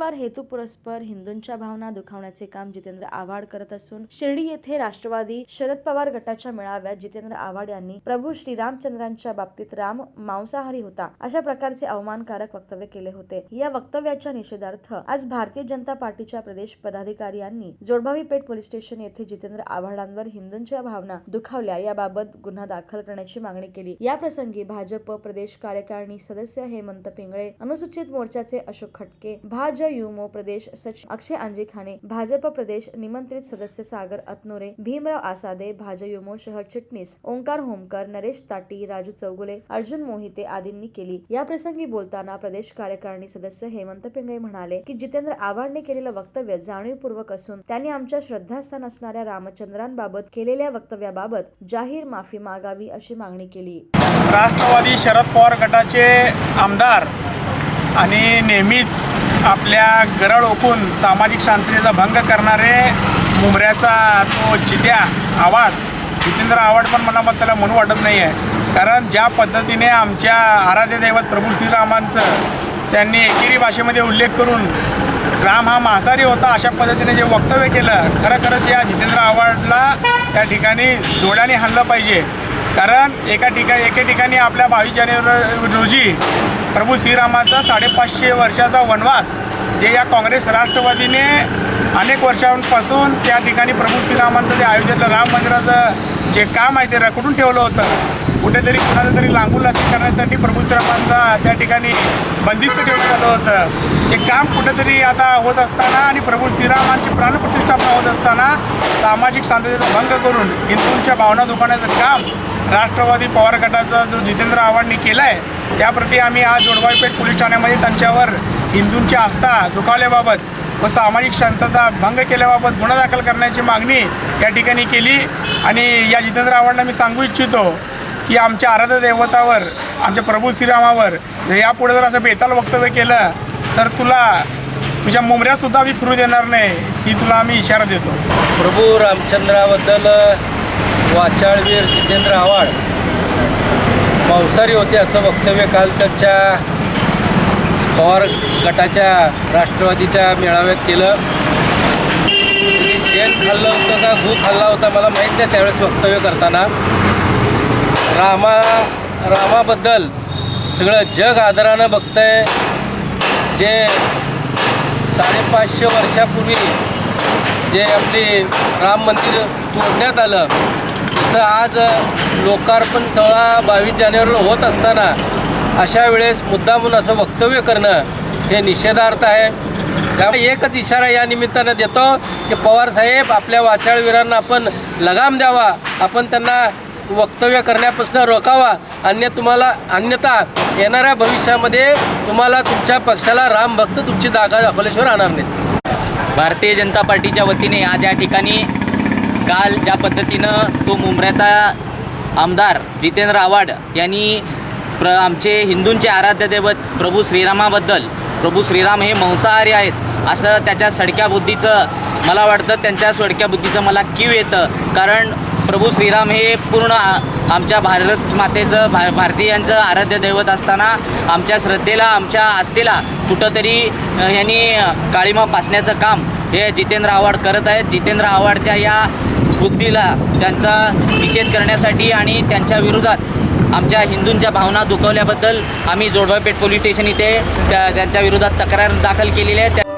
वारंवार हेतुपुरस्पर हिंदूंच्या भावना दुखावण्याचे काम जितेंद्र आव्हाड करत असून शिर्डी येथे राष्ट्रवादी शरद पवार गटाच्या मेळाव्यात जितेंद्र आव्हाड यांनी प्रभू श्रीरामचंद्रांच्या बाबतीत राम मांसाहारी होता अशा प्रकारचे अवमानकारक वक्तव्य केले होते। या वक्तव्याच्या निषेधार्थ आज भारतीय जनता पार्टीच्या प्रदेश पदाधिकारी यांनी जोडभावी पेठ पोलीस स्टेशन येथे जितेंद्र आव्हाडांवर हिंदूंच्या भावना दुखावल्या याबाबत गुन्हा दाखल करण्याची मागणी केली। या प्रसंगी भाजप प्रदेश कार्यकारिणी सदस्य हेमंत पिंगळे, अनुसूचित मोर्चाचे अशोक खटके, भाजयुमो प्रदेश सचिव अक्षय अंजिखाने, भाजप प्रदेश निमंत्रित सदस्य सागर अतनोरे, भीमराव आसादे, भाजयुमो शहर चिटणीस ओंकार होमकर, नरेश ताटी, राजू चौगुले, अर्जुन मोहिते आदींनी केली। या प्रसंगी बोलताना प्रदेश कार्यकारिणी सदस्य हेमंत पिंगळे म्हणाले की जितेंद्र आव्हाडने केलेलं वक्तव्य जाणीवपूर्वक असून त्यांनी आमच्या श्रद्धास्थान असणाऱ्या रामचंद्रांबाबत केलेल्या वक्तव्याबाबत जाहीर माफी मागावी अशी मागणी केली। राष्ट्रवादी शरद पवार गटाचे आमदार आणि नेहमीच आपल्या गरळ ओकून सामाजिक शांततेचा भंग करणारे मुंबऱ्याचा तो चिट्या आवाज जितेंद्र आव्हाड पण मला त्याला म्हणू वाटत नाही आहे। कारण ज्या पद्धतीने आमच्या आराध्य दैवत प्रभू श्रीरामांचं त्यांनी एकेरी भाषेमध्ये उल्लेख करून राम हा मांसाहारी होता अशा पद्धतीने जे वक्तव्य केलं, खरंच या जितेंद्र आव्हाडला त्या ठिकाणी जोड्याने हाणलं पाहिजे। कारण एके ठिकाणी आपल्या 22 जानेवारी रोजी प्रभू श्रीरामाचा 550 वर्षाचा वनवास जे या काँग्रेस राष्ट्रवादीने अनेक वर्षांपासून त्या ठिकाणी प्रभू श्रीरामांचं जे आयोजित राम मंदिराचं जे काम आहे ते रखडून ठेवलं होतं। कुठेतरी कुणाचं तरी लांगून लक्ष्य करण्यासाठी प्रभू श्रीरामांचा त्या ठिकाणी बंदिस्त ठेवण्यात आलं होतं। ते काम कुठेतरी आता होत असताना आणि प्रभू श्रीरामांची प्राणप्रतिष्ठापना होत असताना सामाजिक शांततेचा भंग करून हिंदूंच्या भावना दुखावण्याचं काम राष्ट्रवादी पवार गटाचा जो जितेंद्र आव्हाडने केलं आहे त्याप्रती आम्ही आज जोडभावी पेठ पोलीस ठाण्यामध्ये त्यांच्यावर हिंदूंची आस्था दुखावल्याबाबत व सामाजिक शांतता भंग केल्याबाबत गुन्हा दाखल करण्याची मागणी या ठिकाणी केली। आणि या जितेंद्र आव्हाडला मी सांगू इच्छितो की आमच्या आराध्य दैवतावर आमच्या प्रभू श्रीरामावर यापुढे जर असं बेताल वक्तव्य केलं तर तुझ्या मुंबऱ्यासुद्धा मी फिरू देणार नाही ही तुला आम्ही इशारा देतो। प्रभू रामचंद्राबद्दल वाचाळवीर जितेंद्र आव्हाड मांसाहारी होते असं वक्तव्य काल त्यांच्या पवार गटाच्या राष्ट्रवादीच्या मेळाव्यात केलं। शेण खाल्लं होतं का गू खाल्ला होता मला माहीत नाही त्यावेळेस वक्तव्य करताना। रामाबद्दल सगळं जग आदरानं बघतंय। जे 550 वर्षापूर्वी जे आपली राम मंदिर तोडण्यात आलं त्याचं आज लोकार्पण 22 जानेवारीला होत असताना अशा वेळेस मुद्दामून असं वक्तव्य करणं हे निषेधार्थ आहे। त्यामुळे एकच इशारा या निमित्तानं देतो की पवारसाहेब आपल्या वाचाळवीरांना आपण लगाम द्यावा, आपण त्यांना वक्तव्य करण्यापासून रोखावा, अन्यथा येणाऱ्या भविष्यामध्ये तुम्हाला तुमच्या पक्षाला रामभक्त तुमची जागा दाखवल्याशिवाय राहणार नाही। भारतीय जनता पार्टीच्या वतीने आज या ठिकाणी काल ज्या पद्धतीनं तो मुंबऱ्याचा आमदार जितेंद्र आव्हाड यांनी आमचे हिंदूंचे आराध्य दैवत प्रभू श्रीरामाबद्दल प्रभू श्रीराम हे मांसाहारी आहेत असं त्याच्या सडक्या बुद्धीचं मला वाटतं त्यांच्या सडक्या बुद्धीचं मला कीव येतं। कारण प्रभू श्रीराम हे पूर्ण आमच्या भारत मातेचं भारतीयांचं आराध्य दैवत असताना आमच्या श्रद्धेला आमच्या आस्थेला कुठंतरी यांनी काळीमा पासण्याचं काम हे जितेंद्र आव्हाड करत आहेत। जितेंद्र आव्हाडच्या या बुद्धीला त्यांचा निषेध करण्यासाठी आणि त्यांच्या विरोधात आमच्या हिंदूंच्या भावना दुखावल्याबद्दल आम्ही जोडभावी पेठ पोलीस स्टेशन इथे त्यांच्या विरोधात तक्रार दाखल केलेली आहे।